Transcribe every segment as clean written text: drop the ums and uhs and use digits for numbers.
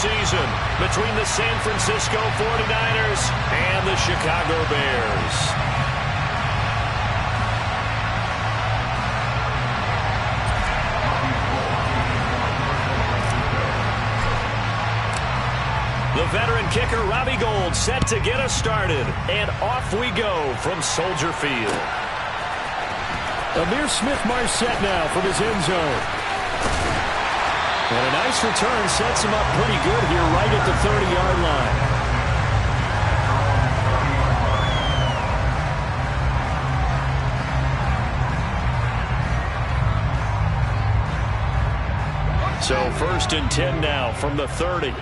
season between the San Francisco 49ers and the Chicago Bears. The veteran kicker, Robbie Gould, set to get us started. And off we go from Soldier Field. Amir Smith-Marset now from his end zone. And a nice return sets him up pretty good here right at the 30-yard line. So 1st and 10 now from the 30.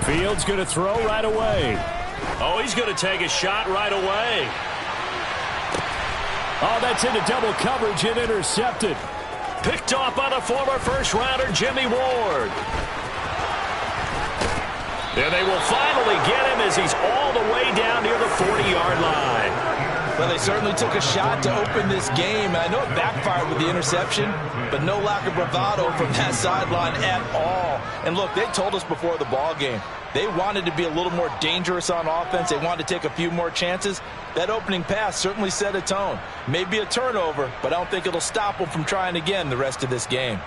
Fields going to throw right away. Oh, he's going to take a shot right away. Oh, that's into double coverage and intercepted. Picked off by the former first-rounder, Jimmy Ward. And they will finally get him as he's all the way down near the 40-yard line. Well, they certainly took a shot to open this game. I know it backfired with the interception, but no lack of bravado from that sideline at all. And look, they told us before the ball game, they wanted to be a little more dangerous on offense. They wanted to take a few more chances. That opening pass certainly set a tone. Maybe a turnover, but I don't think it'll stop them from trying again the rest of this game.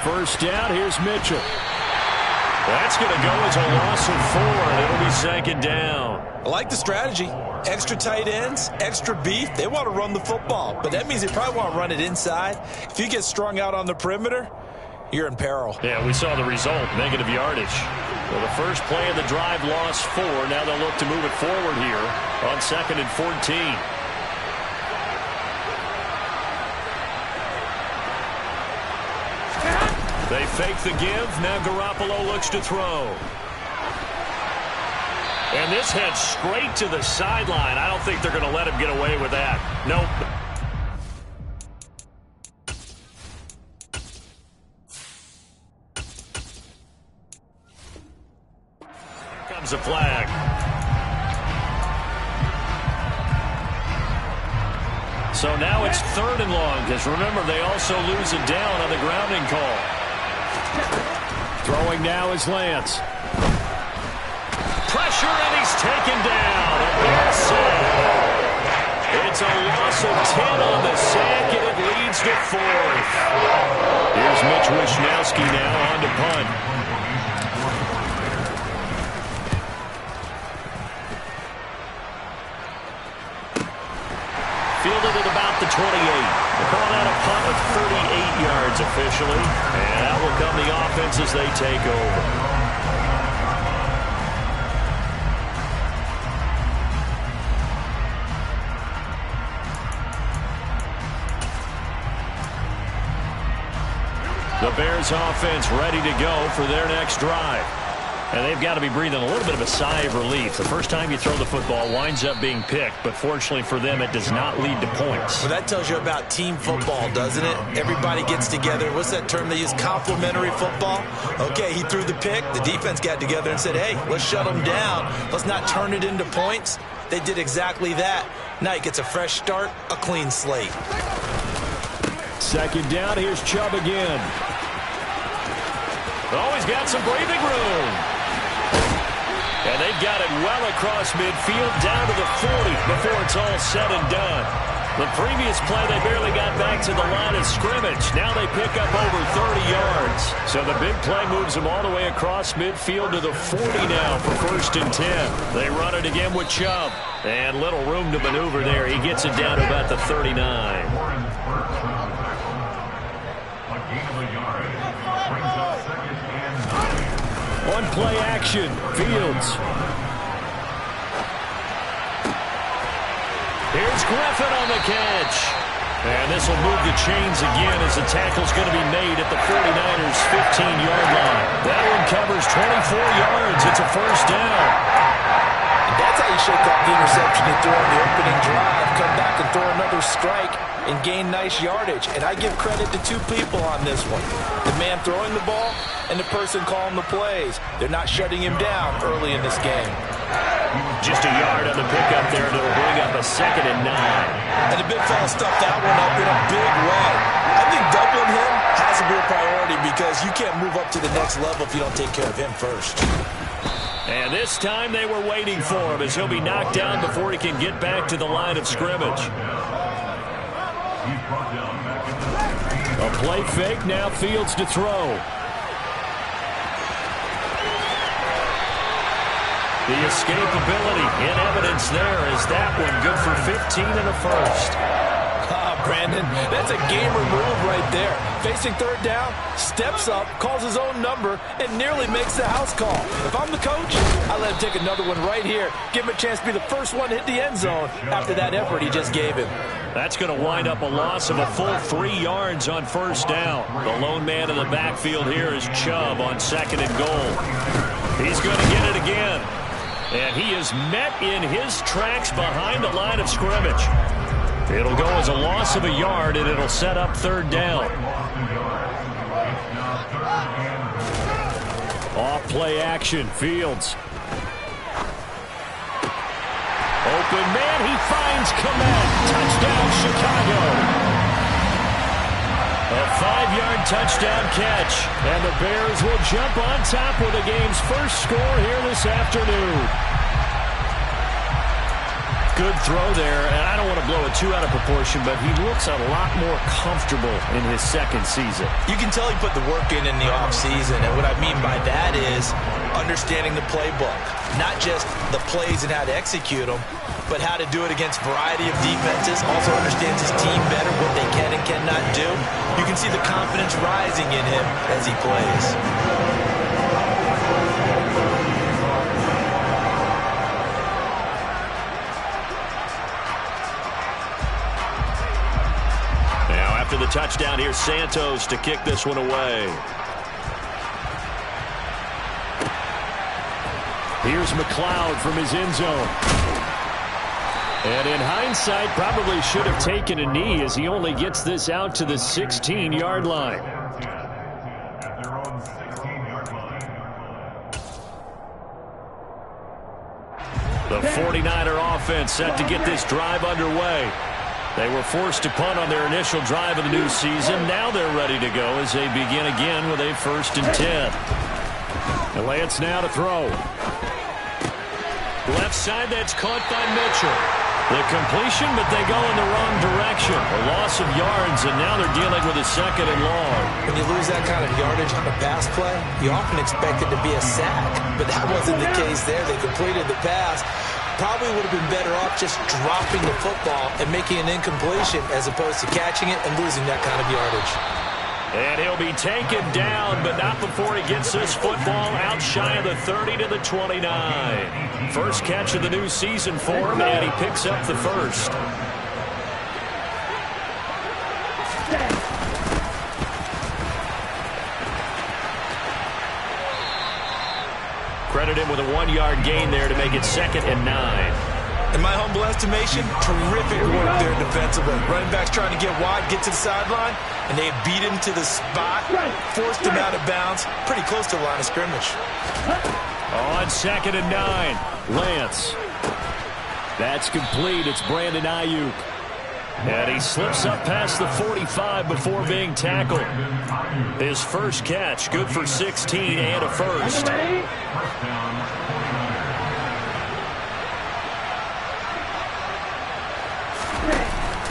First down, here's Mitchell. That's going to go as a loss of 4, and it'll be 2nd down. I like the strategy. Extra tight ends, extra beef. They want to run the football, but that means they probably want to run it inside. If you get strung out on the perimeter, you're in peril. Yeah, we saw the result, negative yardage. Well, the first play of the drive lost 4. Now they'll look to move it forward here on 2nd and 14. They fake the give. Now Garoppolo looks to throw. And this heads straight to the sideline. I don't think they're going to let him get away with that. Nope. Here comes a flag. So now it's 3rd and long, because remember, they also lose it down on the grounding call. Throwing now is Lance. Pressure, and he's taken down. A big sack. It's a loss of 10 on the sack, and it leads to 4th. Here's Mitch Wishnowski now on to punt. Fielded at about the 28. They're calling out a punt of 38 yards officially. And out will come the offense as they take over. The Bears offense ready to go for their next drive. And they've got to be breathing a little bit of a sigh of relief. The first time you throw the football winds up being picked, but fortunately for them, it does not lead to points. Well, that tells you about team football, doesn't it? Everybody gets together. What's that term they use? Complementary football? Okay, he threw the pick. The defense got together and said, hey, let's shut them down. Let's not turn it into points. They did exactly that. Now he gets a fresh start, a clean slate. 2nd down, here's Chubb again. Oh, he's got some breathing room. And they've got it well across midfield down to the 40 before it's all said and done. The previous play, they barely got back to the line of scrimmage. Now they pick up over 30 yards. So the big play moves them all the way across midfield to the 40 now for 1st and 10. They run it again with Chubb. And little room to maneuver there. He gets it down to about the 39. On play action, Fields. Here's Griffin on the catch. And this will move the chains again as the tackle's going to be made at the 49ers' 15-yard line. That one covers 24 yards. It's a 1st down. That's you shake off the interception you threw on the opening drive, come back and throw another strike, and gain nice yardage. And I give credit to two people on this one. The man throwing the ball and the person calling the plays. They're not shutting him down early in this game. Just a yard on the pickup there, and it'll bring up a 2nd and 9. And the big fella stuffed that one up in a big way. I think doubling him has to be a priority because you can't move up to the next level if you don't take care of him first. And this time they were waiting for him as he'll be knocked down before he can get back to the line of scrimmage. A play fake, now Fields to throw. The escapability in evidence there is that one good for 15 in the first. Brandon, that's a gamer move right there. Facing third down, steps up, calls his own number, and nearly makes the house call. If I'm the coach, I let him take another one right here. Give him a chance to be the first one to hit the end zone after that effort he just gave him. That's going to wind up a loss of a full 3 yards on first down. The lone man in the backfield here is Chubb on 2nd and goal. He's going to get it again. And he is met in his tracks behind the line of scrimmage. It'll go as a loss of a yard, and it'll set up 3rd down. Off play action, Fields. Open man, he finds Komet. Touchdown, Chicago. A 5-yard touchdown catch. And the Bears will jump on top with the game's first score here this afternoon. Good throw there, and I don't want to blow it too out of proportion, but he looks a lot more comfortable in his 2nd season. You can tell he put the work in the offseason, and what I mean by that is understanding the playbook. Not just the plays and how to execute them, but how to do it against a variety of defenses. Also understands his team better, what they can and cannot do. You can see the confidence rising in him as he plays. After the touchdown, here's Santos to kick this one away. Here's McLeod from his end zone. And in hindsight, probably should have taken a knee as he only gets this out to the 16-yard line. The 49er offense set to get this drive underway. They were forced to punt on their initial drive of the new season. Now they're ready to go as they begin again with a 1st and 10. And Lance now to throw. Left side, that's caught by Mitchell. The completion, but they go in the wrong direction. A loss of yards, and now they're dealing with a 2nd and long. When you lose that kind of yardage on a pass play, you often expect it to be a sack. But that wasn't the case there. They completed the pass. Probably would have been better off just dropping the football and making an incompletion as opposed to catching it and losing that kind of yardage. And he'll be taken down, but not before he gets this football out shy of the 30 to the 29. First catch of the new season for him, and he picks up the first. Credit him with a 1-yard gain there to make it 2nd and 9. In my humble estimation, terrific work there defensively. Running backs trying to get wide, get to the sideline, and they beat him to the spot, forced him out of bounds, pretty close to the line of scrimmage. On 2nd and 9, Lance. That's complete. It's Brandon Ayuk. And he slips up past the 45 before being tackled. His first catch, good for 16 and a first.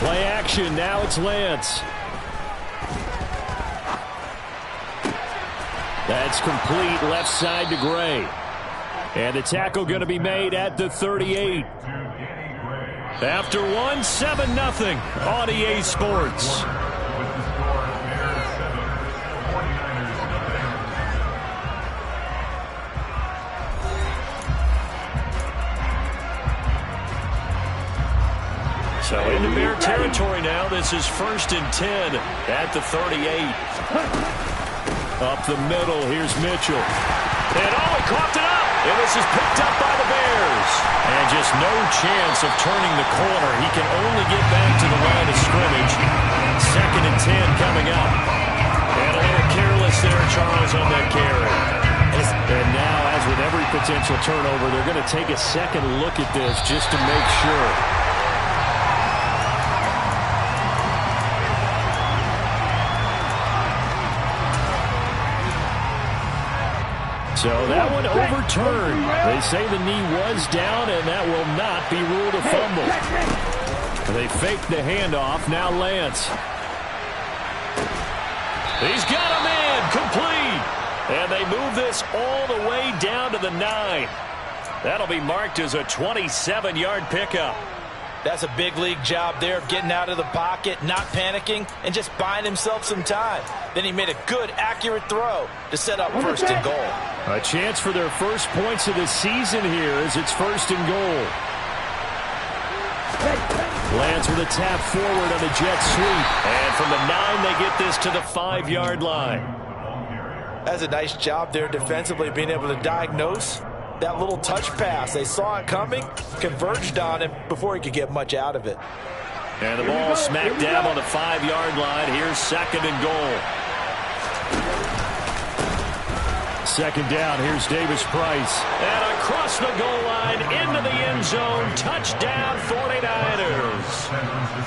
Play action, now it's Lance. That's complete, left side to Gray. And the tackle going to be made at the 38. After one, 7-0 on EA Sports. So into Bear territory now. This is 1st and 10 at the 38. Up the middle, here's Mitchell. And he coughed it up. And this is picked up by the Bears. And just no chance of turning the corner. He can only get back to the line of scrimmage. 2nd and 10 coming up. And a little careless there, Charles, on that carry. And now, as with every potential turnover, they're going to take a second look at this just to make sure. So that one overturned. They say the knee was down, and that will not be ruled a fumble. They fake the handoff. Now Lance. He's got him in. Complete. And they move this all the way down to the 9. That'll be marked as a 27-yard pickup. That's a big league job there, getting out of the pocket, not panicking, and just buying himself some time. Then he made a good, accurate throw to set up 1st and goal. A chance for their first points of the season here as it's 1st and goal. Lance with a tap forward on a jet sweep. And from the 9, they get this to the 5-yard line. That's a nice job there defensively, being able to diagnose that little touch pass. They saw it coming, converged on him before he could get much out of it. And the ball smacked down on the 5-yard line. Here's 2nd and goal. 2nd down. Here's Davis Price. And across the goal line into the end zone. Touchdown 49ers.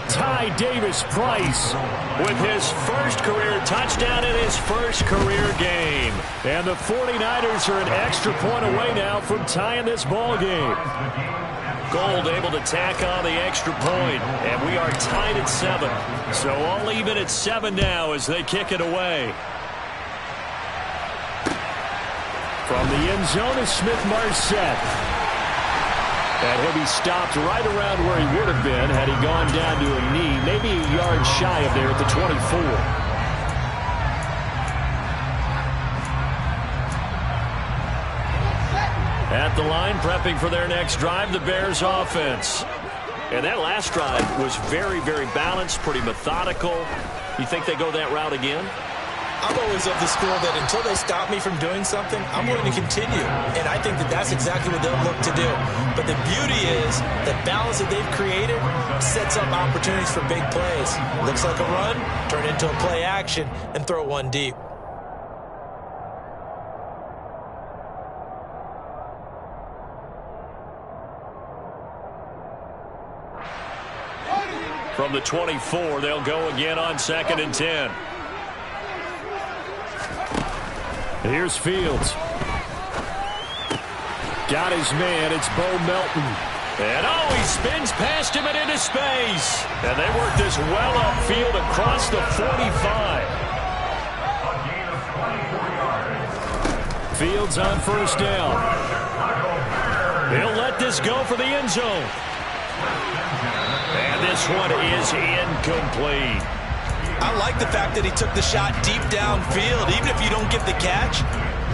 Ty Davis Price with his first career touchdown in his first career game. And the 49ers are an extra point away now from tying this ball game. Gold able to tack on the extra point. And we are tied at 7. So all even at 7 now as they kick it away. From the end zone is Smith-Marset. And he'll be stopped right around where he would have been had he gone down to a knee, maybe a yard shy of there at the 24. At the line, prepping for their next drive, the Bears offense. And that last drive was very, very balanced, pretty methodical. You think they go that route again? I'm always of the school that until they stop me from doing something, I'm going to continue. And I think that that's exactly what they'll look to do. But the beauty is the balance that they've created sets up opportunities for big plays. Looks like a run, turn into a play action, and throw one deep. From the 24, they'll go again on 2nd and 10. Here's Fields. Got his man. It's Bo Melton. And he spins past him and into space. And they work this well upfield across the 45. Fields on 1st down. He'll let this go for the end zone. And this one is incomplete. I like the fact that he took the shot deep downfield. Even if you don't get the catch,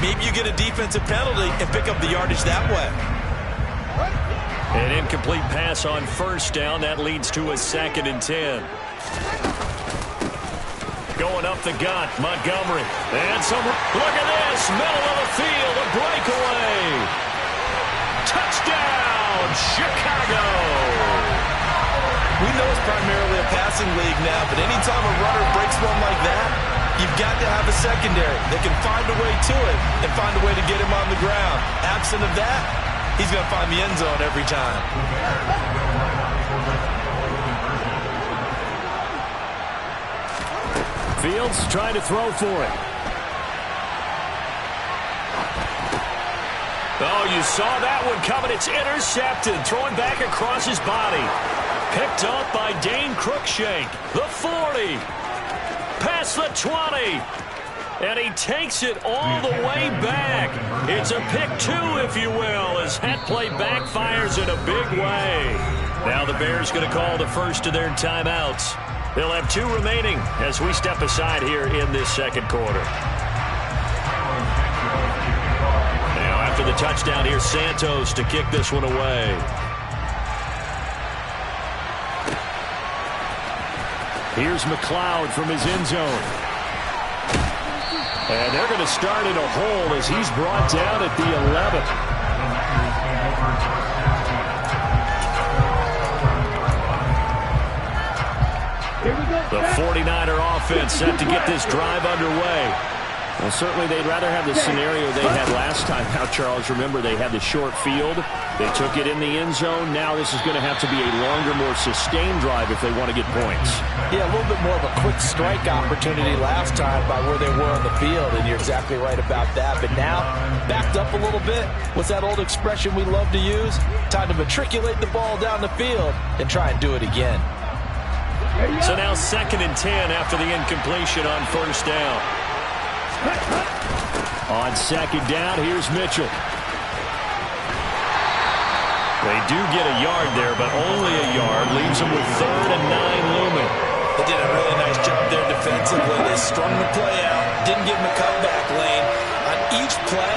maybe you get a defensive penalty and pick up the yardage that way. An incomplete pass on 1st down. That leads to a 2nd and 10. Going up the gut, Montgomery. And look at this, middle of the field, a breakaway. Touchdown, Chicago. We know it's primarily a passing league now, but anytime a runner breaks one like that, you've got to have a secondary that can find a way to it and find a way to get him on the ground. Absent of that, he's going to find the end zone every time. Fields trying to throw for it. Oh, you saw that one coming. It's intercepted. Throwing back across his body. Picked up by Dane Cruikshank. The 40. Past the 20. And he takes it all the way back. It's a pick 2, if you will, as that play backfires in a big way. Now the Bears going to call the first of their timeouts. They'll have 2 remaining as we step aside here in this 2nd quarter. Now after the touchdown, here's Santos to kick this one away. Here's McLeod from his end zone. And they're going to start in a hole as he's brought down at the 11. The 49er offense set to get this drive underway. Well, certainly they'd rather have the scenario they had last time out, Charles. Remember, they had the short field. They took it in the end zone. Now this is going to have to be a longer, more sustained drive if they want to get points. Yeah, a little bit more of a quick strike opportunity last time by where they were on the field, and you're exactly right about that. But now, backed up a little bit, what's that old expression we love to use? Time to matriculate the ball down the field and try and do it again. So now 2nd and 10 after the incompletion on 1st down. On 2nd down, here's Mitchell. They do get a yard there, but only a yard. Leaves them with 3rd and 9 looming. They did a really nice job there defensively. They strung the play out, didn't give them a cutback lane. On each play,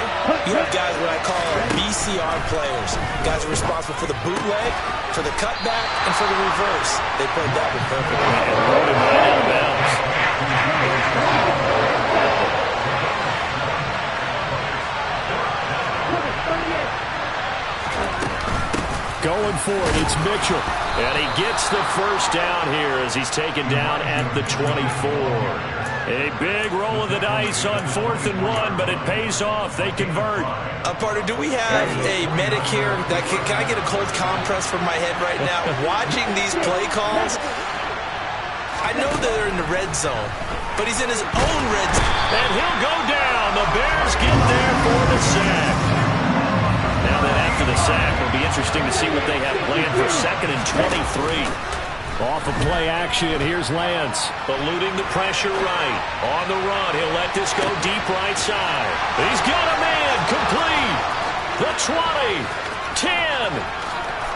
you have guys what I call BCR players. Guys are responsible for the bootleg, for the cutback, and for the reverse. They played that one perfectly. And loaded right out of bounds. Going for it, it's Mitchell. And he gets the 1st down here as he's taken down at the 24. A big roll of the dice on 4th and 1, but it pays off. They convert. Partner, do we have a medic here? Can I get a cold compress from my head right now? Watching these play calls, I know they're in the red zone, but he's in his own red zone. And he'll go down. The Bears get there for the sack. Now that after the sack, it'll be interesting to see what they have planned for 2nd and 23. Off of play action, here's Lance. Eluding the pressure right. On the run, he'll let this go deep right side. He's got a man, complete. The 20, 10,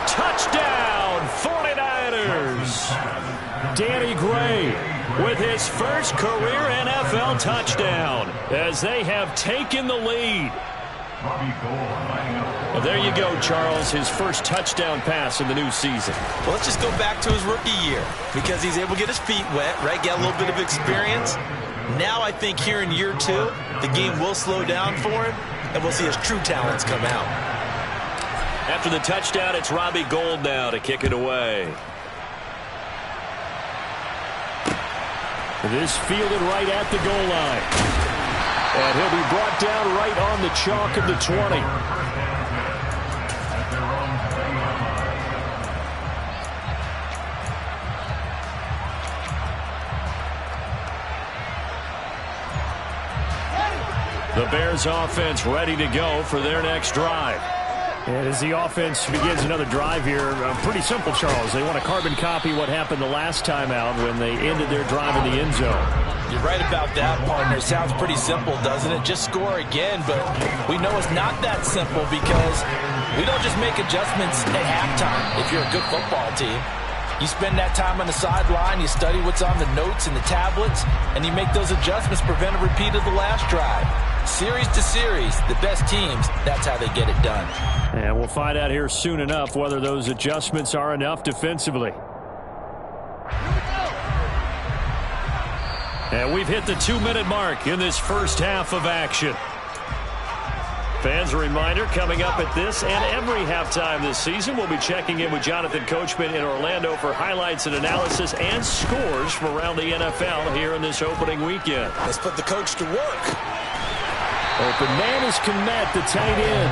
touchdown, 49ers. Danny Gray with his first career NFL touchdown as they have taken the lead. Well, there you go, Charles, his first touchdown pass in the new season. Well, let's just go back to his rookie year because he's able to get his feet wet, right? Get a little bit of experience. Now I think here in year 2, the game will slow down for him, and we'll see his true talents come out. After the touchdown, it's Robbie Gould now to kick it away. This fielded right at the goal line. And he'll be brought down right on the chalk of the 20. The Bears offense ready to go for their next drive. And as the offense begins another drive here, pretty simple, Charles. They want to carbon copy what happened the last time out when they ended their drive in the end zone. You're right about that, partner. Sounds pretty simple, doesn't it? Just score again, but we know it's not that simple because we don't just make adjustments at halftime if you're a good football team. You spend that time on the sideline, you study what's on the notes and the tablets, and you make those adjustments, prevent a repeat of the last drive. Series to series, the best teams, that's how they get it done. And we'll find out here soon enough whether those adjustments are enough defensively. And we've hit the 2-minute mark in this first half of action. Fans, a reminder, coming up at this and every halftime this season, we'll be checking in with Jonathan Coachman in Orlando for highlights and analysis and scores from around the NFL here in this opening weekend. Let's put the coach to work. Open man is Kmet, the tight end.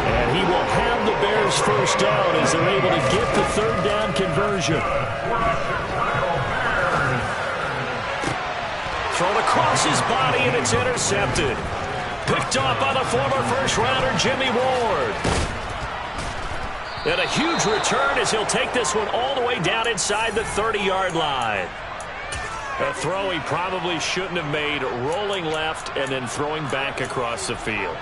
And he will have the Bears first down as they're able to get the 3rd down conversion. Thrown across his body, and it's intercepted. Picked off by the former first-rounder, Jimmy Ward. And a huge return as he'll take this one all the way down inside the 30-yard line. A throw he probably shouldn't have made, rolling left and then throwing back across the field.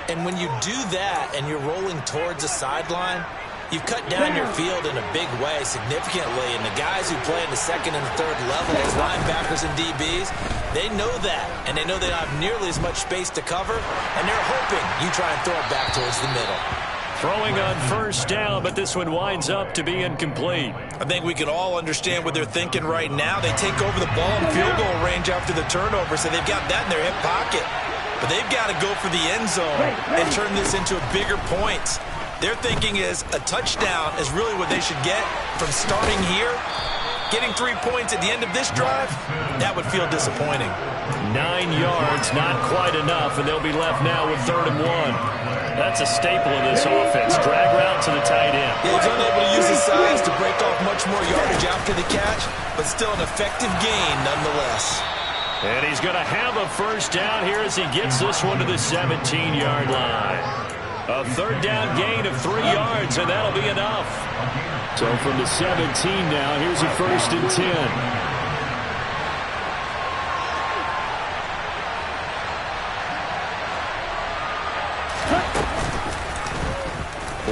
And when you do that and you're rolling towards the sideline, you've cut down your field in a big way, significantly. And the guys who play in the 2nd and 3rd level, as linebackers and DBs, they know that. And they know they don't have nearly as much space to cover. And they're hoping you try and throw it back towards the middle. Throwing on first down, but this one winds up to be incomplete. I think we can all understand what they're thinking right now. They take over the ball in field goal range after the turnover, so they've got that in their hip pocket. But they've got to go for the end zone and turn this into a bigger point. Their thinking is a touchdown is really what they should get from starting here. Getting 3 points at the end of this drive, that would feel disappointing. 9 yards, not quite enough, and they'll be left now with 3rd and 1. That's a staple of this offense. Drag route to the tight end. Yeah, he's unable to use his size to break off much more yardage after the catch, but still an effective gain nonetheless. And he's going to have a first down here as he gets this one to the 17-yard line. A 3rd down gain of 3 yards, and that'll be enough. So from the 17 now, here's a 1st and 10.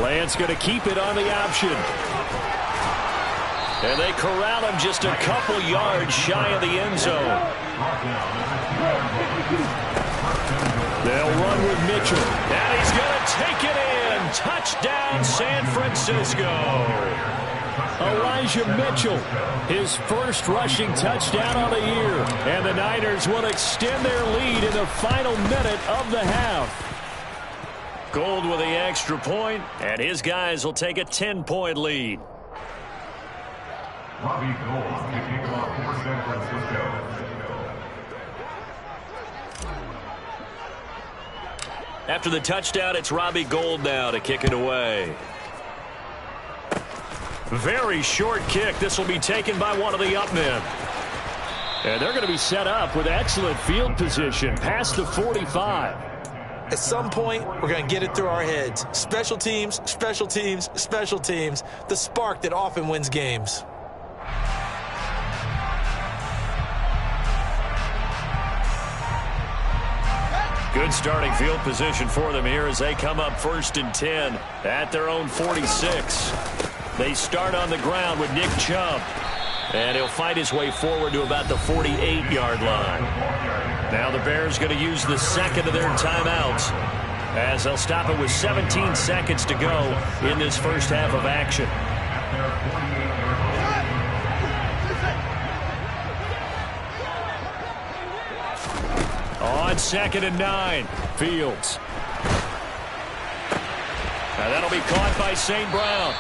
Lance going to keep it on the option. And they corral him just a couple yards shy of the end zone. They'll run with Mitchell. And he's going to take it in. Touchdown, San Francisco. Elijah Mitchell, his first rushing touchdown of the year. And the Niners will extend their lead in the final minute of the half. Gold with the extra point, and his guys will take a 10-point lead. Robbie Gold kicking off for San Francisco. After the touchdown, it's Robbie Gold now to kick it away. Very short kick. This will be taken by one of the up men. And they're going to be set up with excellent field position past the 45. At some point, we're going to get it through our heads. Special teams, special teams, special teams. The spark that often wins games. Good starting field position for them here as they come up 1st and 10 at their own 46. They start on the ground with Nick Chubb. And he'll fight his way forward to about the 48-yard line. Now the Bears going to use the second of their timeouts as they'll stop it with 17 seconds to go in this first half of action. On 2nd and 9, Fields. Now that'll be caught by St. Brown.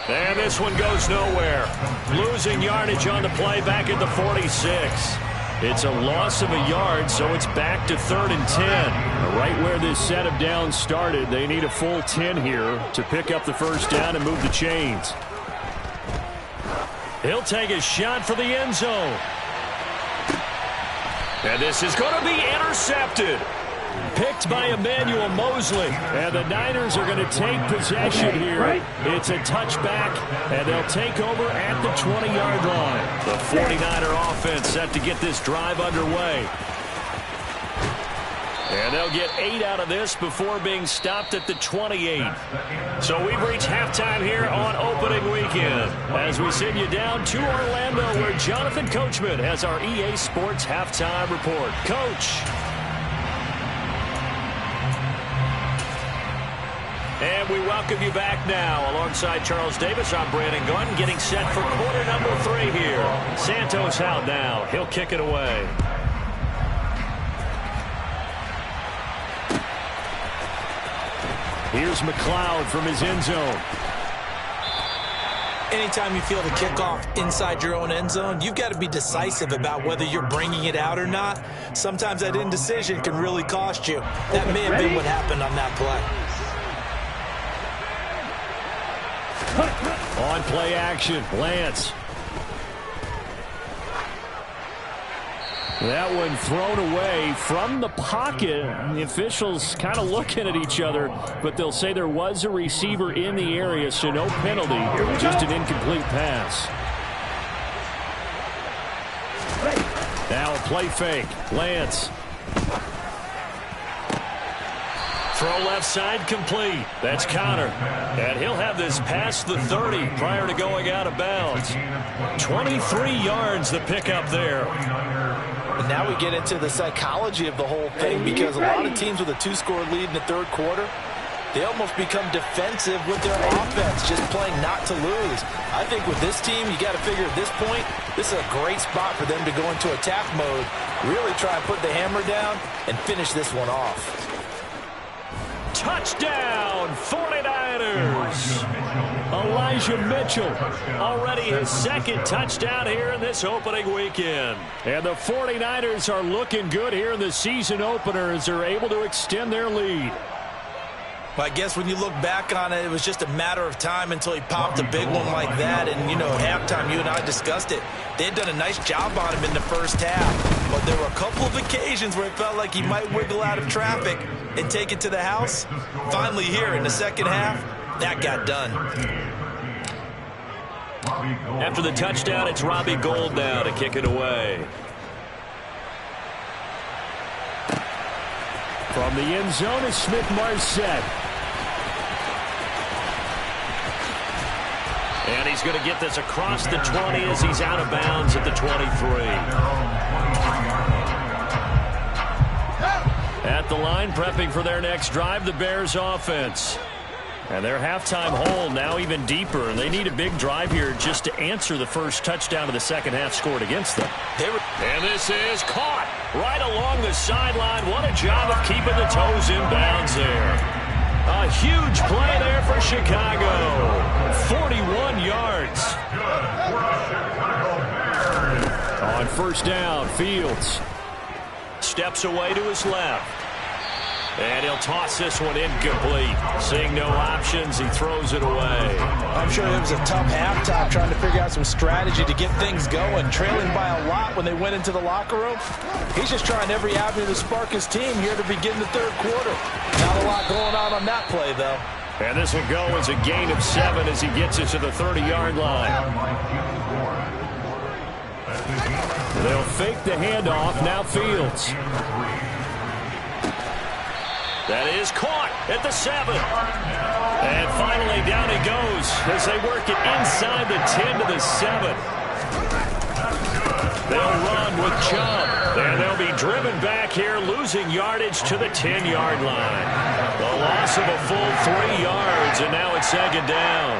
And this one goes nowhere. Losing yardage on the play back at the 46. It's a loss of a yard, so it's back to 3rd and 10. Right where this set of downs started, they need a full 10 here to pick up the first down and move the chains. He'll take a shot for the end zone. And this is going to be intercepted. Picked by Emmanuel Mosley. And the Niners are going to take possession here. It's a touchback, and they'll take over at the 20-yard line. The 49er offense set to get this drive underway. And they'll get 8 out of this before being stopped at the 28. So we've reached halftime here on opening weekend as we send you down to Orlando where Jonathan Coachman has our EA Sports halftime report. Coach. And we welcome you back now. Alongside Charles Davis, I'm Brandon Gunn, getting set for quarter number 3 here. Santos out now. He'll kick it away. Here's McLeod from his end zone. Anytime you feel the kickoff inside your own end zone, you've got to be decisive about whether you're bringing it out or not. Sometimes that indecision can really cost you. That may have been what happened on that play. On play action, Lance. That one thrown away from the pocket. The officials kind of looking at each other, but they'll say there was a receiver in the area, so no penalty. Just an incomplete pass. Now a play fake. Lance. Throw left side complete. That's Connor. And he'll have this past the 30 prior to going out of bounds. 23 yards the pickup there. And now we get into the psychology of the whole thing because a lot of teams with a 2-score lead in the third quarter, they almost become defensive with their offense, just playing not to lose. I think with this team, you got to figure at this point, this is a great spot for them to go into attack mode, really try and put the hammer down and finish this one off. touchdown, 49ers. Elijah Mitchell, already his second touchdown here in this opening weekend. And the 49ers are looking good here in the season opener as they're able to extend their lead. Well, I guess when you look back on it, it was just a matter of time until he popped a big one like that. And, you know, at halftime, you and I discussed it. They had done a nice job on him in the first half. But there were a couple of occasions where it felt like he might wiggle out of traffic and take it to the house. Finally here in the second half, that got done. After the touchdown, it's Robbie Gould now to kick it away. From the end zone is Smith-Marset. And he's going to get this across the 20 as he's out of bounds at the 23. At the line, prepping for their next drive, the Bears offense. And their halftime hole now even deeper, and they need a big drive here just to answer the first touchdown of the second half scored against them. And this is caught right along the sideline. What a job of keeping the toes in bounds there. A huge play there for Chicago. 41 yards. On first down, Fields steps away to his left. And he'll toss this one incomplete. Seeing no options, he throws it away. I'm sure it was a tough halftime trying to figure out some strategy to get things going. Trailing by a lot when they went into the locker room. He's just trying every avenue to spark his team here to begin the third quarter. Not a lot going on that play, though. And this will go as a gain of 7 as he gets it to the 30-yard line. They'll fake the handoff. Now Fields. That is caught at the 7. And finally down he goes as they work it inside the 10 to the 7. They'll run with Chubb. And they'll be driven back here, losing yardage to the 10-yard line. The loss of a full 3 yards, and now it's second down.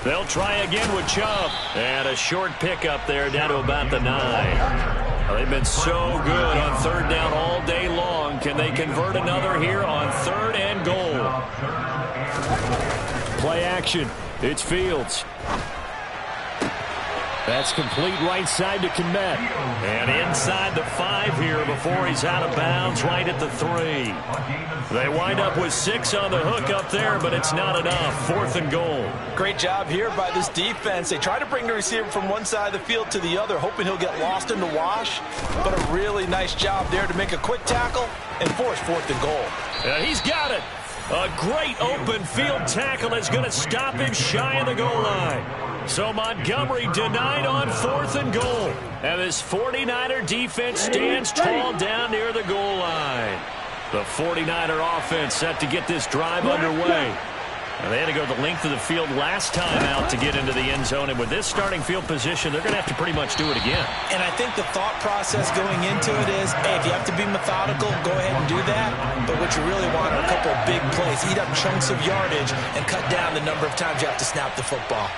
They'll try again with Chubb. And a short pickup there down to about the 9. They've been so good on third down all day long. Can they convert another here on third and goal? Play action. It's Fields. That's complete right side to Kmet. And inside the 5 here before he's out of bounds right at the 3. They wind up with 6 on the hook up there, but it's not enough. Fourth and goal. Great job here by this defense. They try to bring the receiver from one side of the field to the other, hoping he'll get lost in the wash. But a really nice job there to make a quick tackle and force fourth and goal. And he's got it. A great open field tackle that's going to stop him shy of the goal line. So Montgomery denied on fourth and goal. And this 49er defense stands tall down near the goal line. The 49er offense set to get this drive underway. And they had to go the length of the field last time out to get into the end zone. And with this starting field position, they're going to have to pretty much do it again. And I think the thought process going into it is, hey, if you have to be methodical, go ahead and do that. But what you really want are a couple of big plays. Eat up chunks of yardage and cut down the number of times you have to snap the football.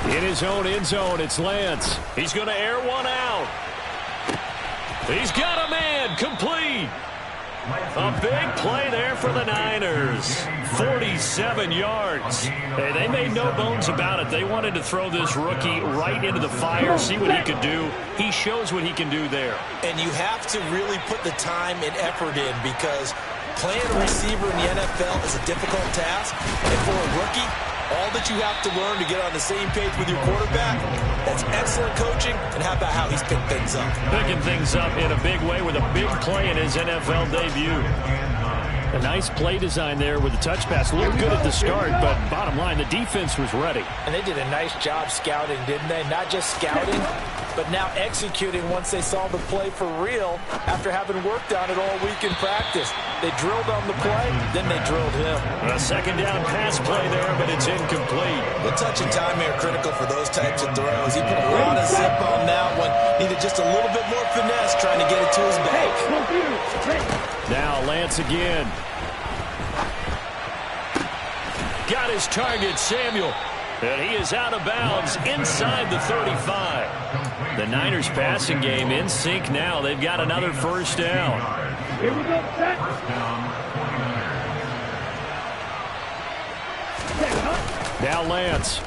In his own end zone, it's Lance. He's going to air one out. He's got a man, complete. A big play there for the Niners. 47 yards. Hey, they made no bones about it. They wanted to throw this rookie right into the fire, see what he could do. He shows what he can do there. And you have to really put the time and effort in because playing a receiver in the NFL is a difficult task. And for a rookie, all that you have to learn to get on the same page with your quarterback, that's excellent coaching, and how about how he's picked things up? Picking things up in a big way with a big play in his NFL debut. A nice play design there with the touch pass. Looked good at the start, but bottom line, the defense was ready. And they did a nice job scouting, didn't they? Not just scouting, but now executing once they saw the play for real after having worked on it all week in practice. They drilled on the play, then they drilled him. A second down pass play there, but it's incomplete. The touch and time are critical for those types of throws. He put a lot of zip on that one. Needed just a little bit more finesse trying to get it to his back. Now Lance again. Got his target, Samuel. And he is out of bounds inside the 35. The Niners passing game in sync now. They've got another first down. Here we go, set. Now Lance.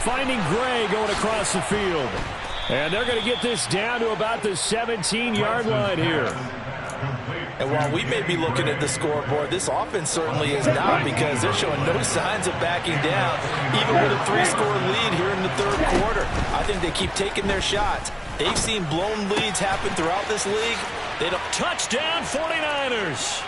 Finding Gray going across the field. And they're going to get this down to about the 17-yard line here. And while we may be looking at the scoreboard, this offense certainly is not, because they're showing no signs of backing down, even with a 3-score lead here in the third quarter. I think they keep taking their shots. They've seen blown leads happen throughout this league. They don't. Touchdown 49ers.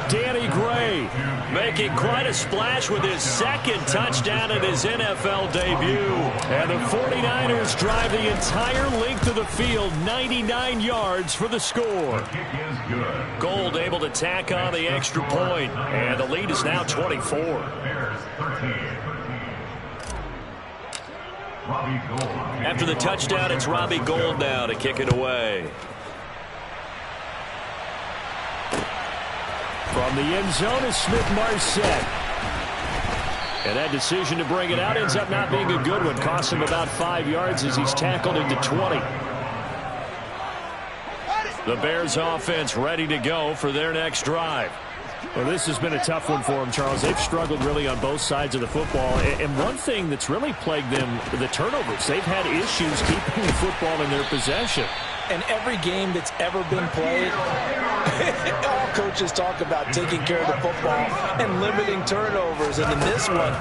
Danny Gray making quite a splash with his second touchdown in his NFL debut. And the 49ers drive the entire length of the field, 99 yards for the score. Gold able to tack on the extra point, and the lead is now 24. After the touchdown, it's Robbie Gould now to kick it away. From the end zone is Smith-Marset. And that decision to bring it out ends up not being a good one. Costs him about 5 yards as he's tackled into 20. The Bears offense ready to go for their next drive. Well, this has been a tough one for them, Charles. They've struggled really on both sides of the football. And one thing that's really plagued them, the turnovers. They've had issues keeping the football in their possession. And every game that's ever been played, all coaches talk about taking care of the football and limiting turnovers. And in this one,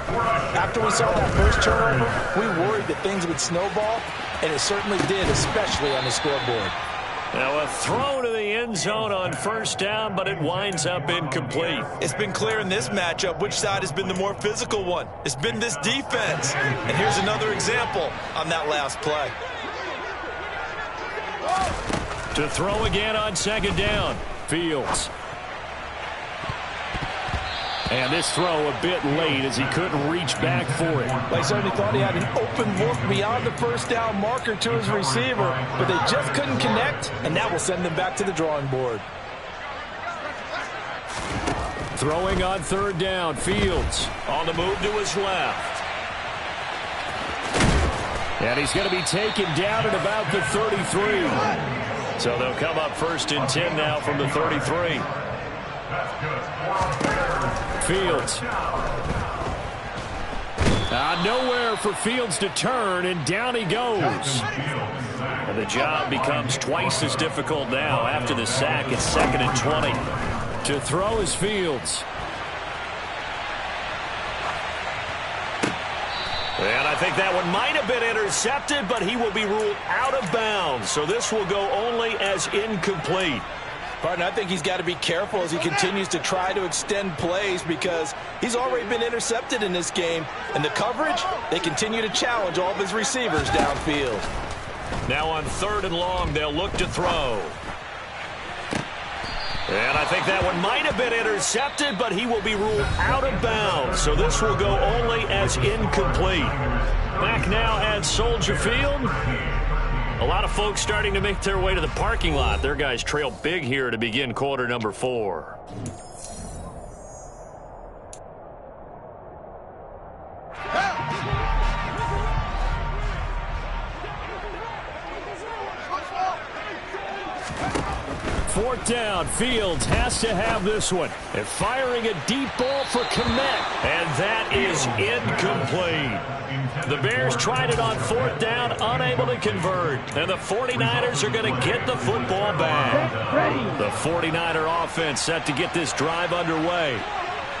after we saw that first turnover, we worried that things would snowball, and it certainly did, especially on the scoreboard. Now a throw to the end zone on first down, but it winds up incomplete. It's been clear in this matchup which side has been the more physical one. It's been this defense. And here's another example on that last play. To throw again on second down. Fields. And this throw a bit late as he couldn't reach back for it. They certainly thought he had an open look beyond the first down marker to his receiver, but they just couldn't connect, and that will send them back to the drawing board. Throwing on third down. Fields on the move to his left. And he's going to be taken down at about the 33. So they'll come up first and 10 now from the 33. Fields. Nowhere for Fields to turn, and down he goes. And the job becomes twice as difficult now after the sack. It's second and 20. To throw is Fields. And I think that one might have been intercepted, but he will be ruled out of bounds. So this will go only as incomplete. Partner, I think he's got to be careful as he continues to try to extend plays, because he's already been intercepted in this game. And the coverage, they continue to challenge all of his receivers downfield. Now on third and long, they'll look to throw. And I think that one might have been intercepted, but he will be ruled out of bounds. So this will go only as incomplete. Back now at Soldier Field. A lot of folks starting to make their way to the parking lot. Their guys trail big here to begin quarter number 4. Fourth down. Fields has to have this one. And firing a deep ball for Kmet. And that is incomplete. The Bears tried it on fourth down, unable to convert. And the 49ers are going to get the football back. The 49er offense set to get this drive underway.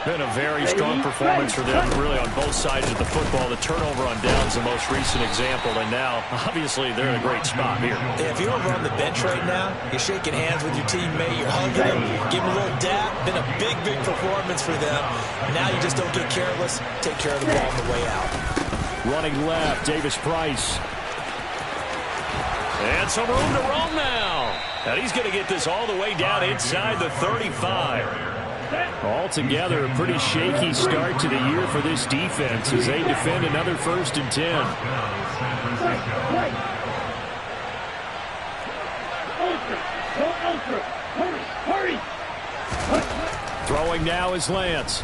Been a very strong performance for them, really, on both sides of the football. The turnover on downs, the most recent example, and now, obviously, they're in a great spot here. If you're over on the bench right now, you're shaking hands with your teammate, you're hugging him, giving him a little dap. Been a big, big performance for them. Now you just don't get careless. Take care of the ball on the way out. Running left, Davis Price. And some room to roam now. And he's going to get this all the way down inside the 35. Altogether, a pretty shaky start to the year for this defense as they defend another first and 10. Throwing now is Lance.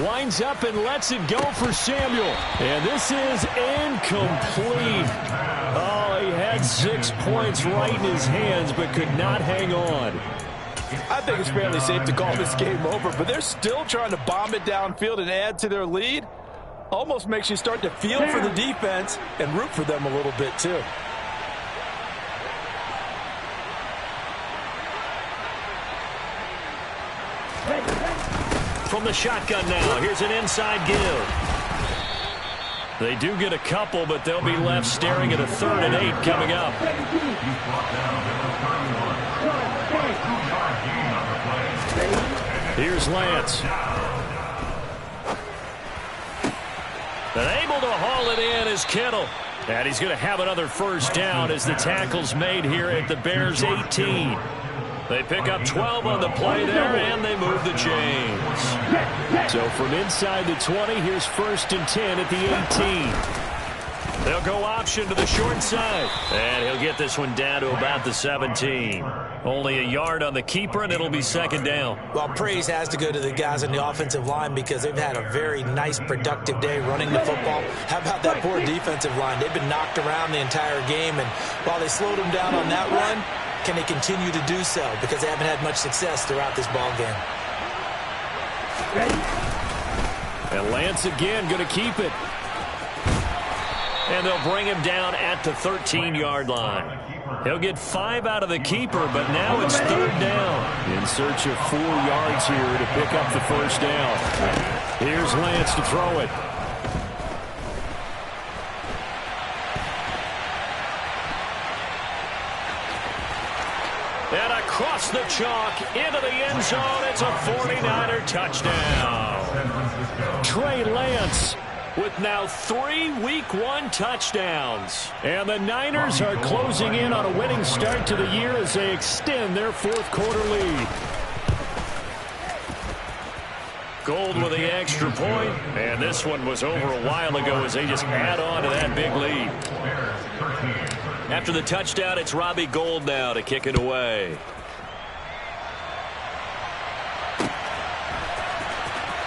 Winds up and lets it go for Samuel. And this is incomplete. Oh, he had 6 points right in his hands, but could not hang on. I think it's fairly safe to call this game over, but they're still trying to bomb it downfield and add to their lead. Almost makes you start to feel for the defense and root for them a little bit, too. From the shotgun now, here's an inside give. They do get a couple, but they'll be left staring at a 3rd and 8 coming up. Here's Lance. And able to haul it in is Kittle. And he's going to have another first down as the tackle's made here at the Bears' 18. They pick up 12 on the play there, and they move the chains. So from inside the 20, here's 1st and 10 at the 18. They'll go option to the short side. And he'll get this one down to about the 17. Only a yard on the keeper, and it'll be 2nd down. Well, praise has to go to the guys on the offensive line because they've had a very nice, productive day running the football. How about that poor defensive line? They've been knocked around the entire game, and while they slowed them down on that run, can they continue to do so? Because they haven't had much success throughout this ball game. And Lance again going to keep it. And they'll bring him down at the 13-yard line. He'll get 5 out of the keeper, but now it's 3rd down. In search of 4 yards here to pick up the first down. Here's Lance to throw it. And across the chalk into the end zone, it's a 49er touchdown. Trey Lance with now 3 Week 1 touchdowns. And the Niners are closing in on a winning start to the year as they extend their 4th quarter lead. Gold with the extra point, and this one was over a while ago as they just add on to that big lead. After the touchdown, it's Robbie Gould now to kick it away.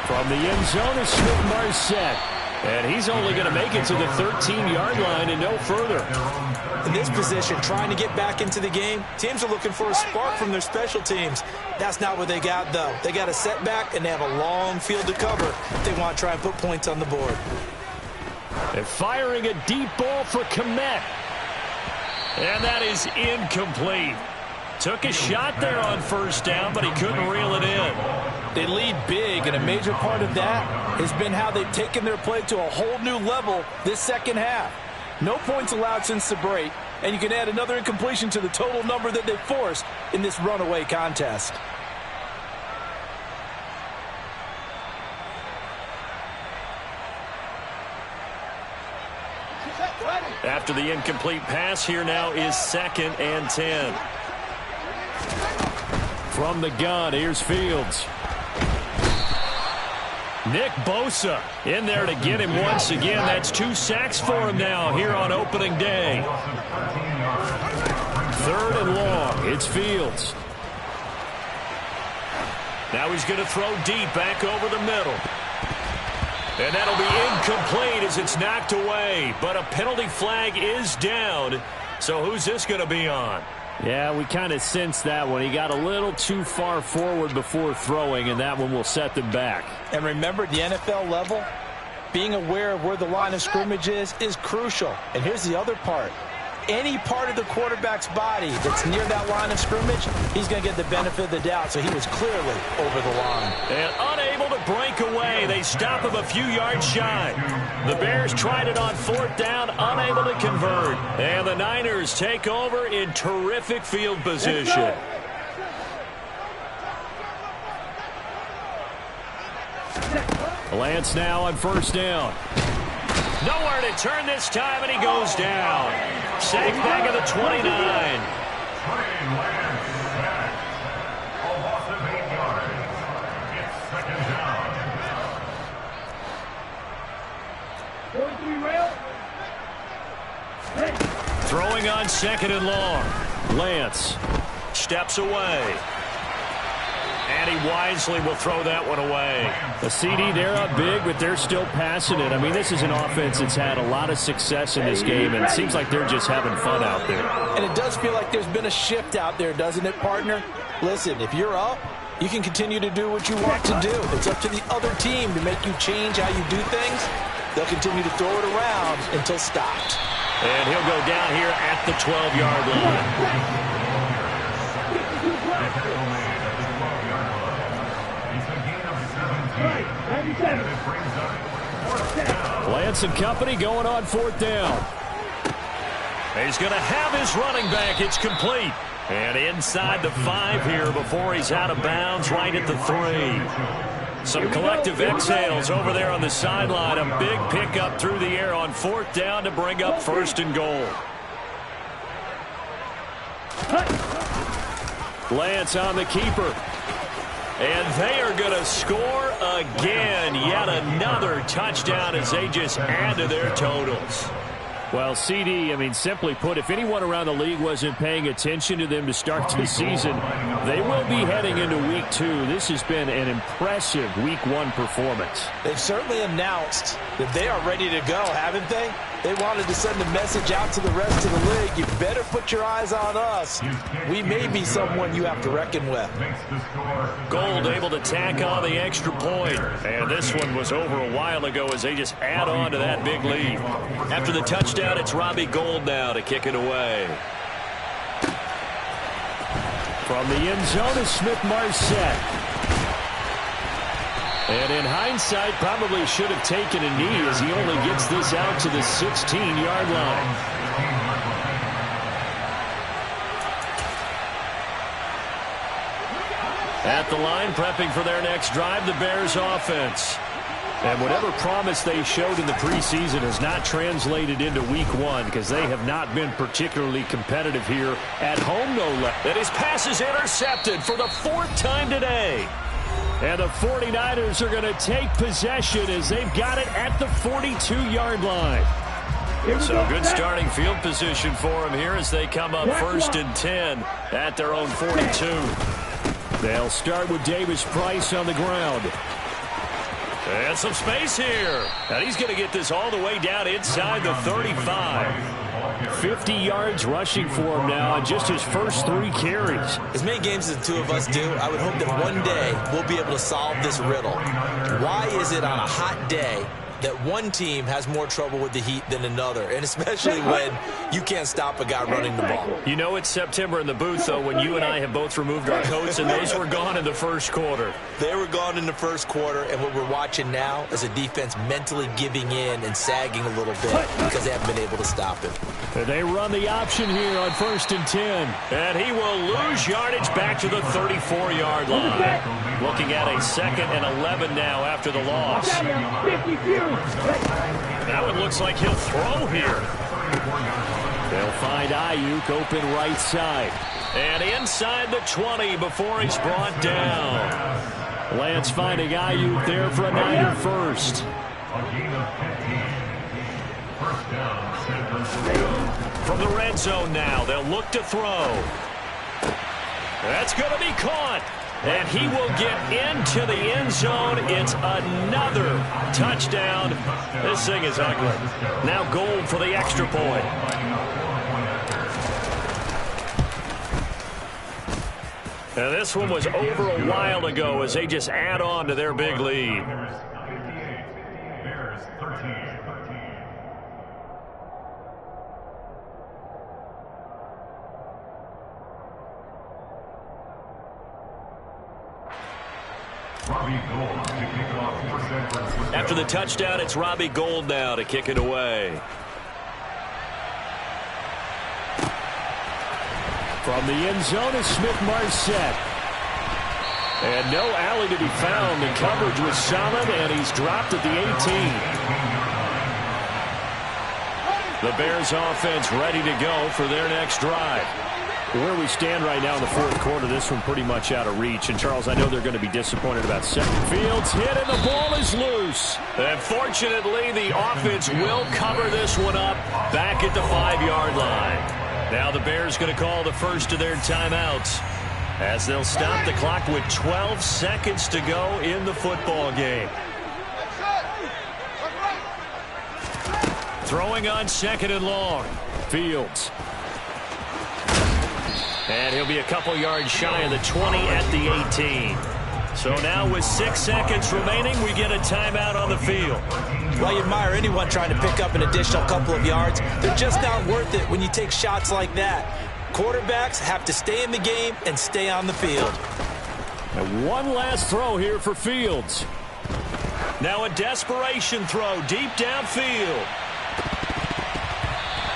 From the end zone is Smith-Marset. And he's only going to make it to the 13-yard line and no further. In this position, trying to get back into the game, teams are looking for a spark from their special teams. That's not what they got, though. They got a setback, and they have a long field to cover if they want to try and put points on the board. And firing a deep ball for Kmet. And that is incomplete. Took a shot there on 1st down, but he couldn't reel it in. They lead big, and a major part of that has been how they've taken their play to a whole new level this 2nd half. No points allowed since the break, and you can add another incompletion to the total number that they forced in this runaway contest. After the incomplete pass, here now is 2nd and 10. From the gun, here's Fields. Nick Bosa in there to get him once again. That's 2 sacks for him now here on opening day. 3rd and long. It's Fields. Now he's going to throw deep back over the middle. And that'll be incomplete as it's knocked away. But a penalty flag is down. So who's this going to be on? Yeah, we kind of sensed that one. He got a little too far forward before throwing, and that one will set them back. And remember, the NFL level, being aware of where the line of scrimmage is crucial. And here's the other part. Any part of the quarterback's body that's near that line of scrimmage, he's going to get the benefit of the doubt. So he was clearly over the line. And unable to break away. They stop him a few yards shy. The Bears tried it on 4th down, unable to convert. And the Niners take over in terrific field position. Lance now on 1st down. Nowhere to turn this time, and he goes down. Sack back at the 29. Throwing on 2nd and long. Lance steps away. And he wisely will throw that one away. The CD, they're up big, but they're still passing it. I mean, this is an offense that's had a lot of success in this game, and it seems like they're just having fun out there. And it does feel like there's been a shift out there, doesn't it, partner? Listen, if you're up, you can continue to do what you want to do. It's up to the other team to make you change how you do things. They'll continue to throw it around until stopped. And he'll go down here at the 12-yard line. Lance and company going on 4th down. He's going to have his running back. It's complete. And inside the 5 here before he's out of bounds, right at the 3. Some collective exhales over there on the sideline. A big pickup through the air on 4th down to bring up 1st and goal. Lance on the keeper. And they are going to score again. Yet another touchdown as they just add to their totals. Well, CD, I mean, simply put, if anyone around the league wasn't paying attention to them to start the season, they will be heading into Week 2. This has been an impressive Week 1 performance. They've certainly announced that they are ready to go, haven't they? They wanted to send a message out to the rest of the league. You better put your eyes on us. We may be someone you have to reckon with. Gold able to tack on the extra point. And this one was over a while ago as they just add on to that big lead. After the touchdown, it's Robbie Gould now to kick it away. From the end zone is Smith-Marset. And in hindsight, probably should have taken a knee as he only gets this out to the 16-yard line. At the line, prepping for their next drive, the Bears offense. And whatever promise they showed in the preseason has not translated into Week 1 because they have not been particularly competitive here at home, no less. And his pass is intercepted for the 4th time today. And the 49ers are going to take possession as they've got it at the 42-yard line. So good starting field position for them here as they come up 1st and 10 at their own 42. They'll start with Davis Price on the ground. And some space here. And he's going to get this all the way down inside the 35. 50 yards rushing for him now on just his first 3 carries. As many games as the two of us do, I would hope that one day we'll be able to solve this riddle. Why is it on a hot day that one team has more trouble with the heat than another, and especially when you can't stop a guy running the ball? You know it's September in the booth, though, when you and I have both removed our coats, and those were gone in the first quarter. They were gone in the first quarter, and what we're watching now is a defense mentally giving in and sagging a little bit because they haven't been able to stop it. They run the option here on 1st and 10. And he will lose yardage back to the 34-yard line. Looking at a 2nd and 11 now after the loss. That one looks like he'll throw here. They'll find Ayuk open right side. And inside the 20 before he's brought down. Lance finding Ayuk there for a Niner first. From the red zone now, they'll look to throw. That's going to be caught. And he will get into the end zone. It's another touchdown. This thing is ugly. Now Gold for the extra point. And this one was over a while ago as they just add on to their big lead. Bears 13. After the touchdown, it's Robbie Gould now to kick it away. From the end zone is Smith-Marset. And no alley to be found. The coverage was solid, and he's dropped at the 18. The Bears offense ready to go for their next drive. Where we stand right now in the 4th quarter, this one pretty much out of reach. And, Charles, I know they're going to be disappointed about second. Fields hit, and the ball is loose. And fortunately, the offense will cover this one up back at the 5-yard line. Now the Bears going to call the first of their timeouts. as they'll stop the clock with 12 seconds to go in the football game. Throwing on 2nd and long. Fields. And he'll be a couple yards shy of the 20 at the 18. So now with 6 seconds remaining, we get a timeout on the field. Well, you admire anyone trying to pick up an additional couple of yards. They're just not worth it when you take shots like that. Quarterbacks have to stay in the game and stay on the field. And one last throw here for Fields. Now a desperation throw deep downfield.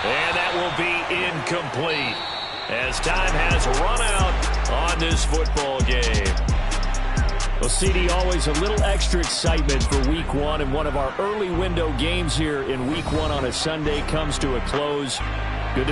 And that will be incomplete as time has run out on this football game. Well, CD, always a little extra excitement for Week 1, and one of our early window games here in Week 1 on a Sunday comes to a close. Good to be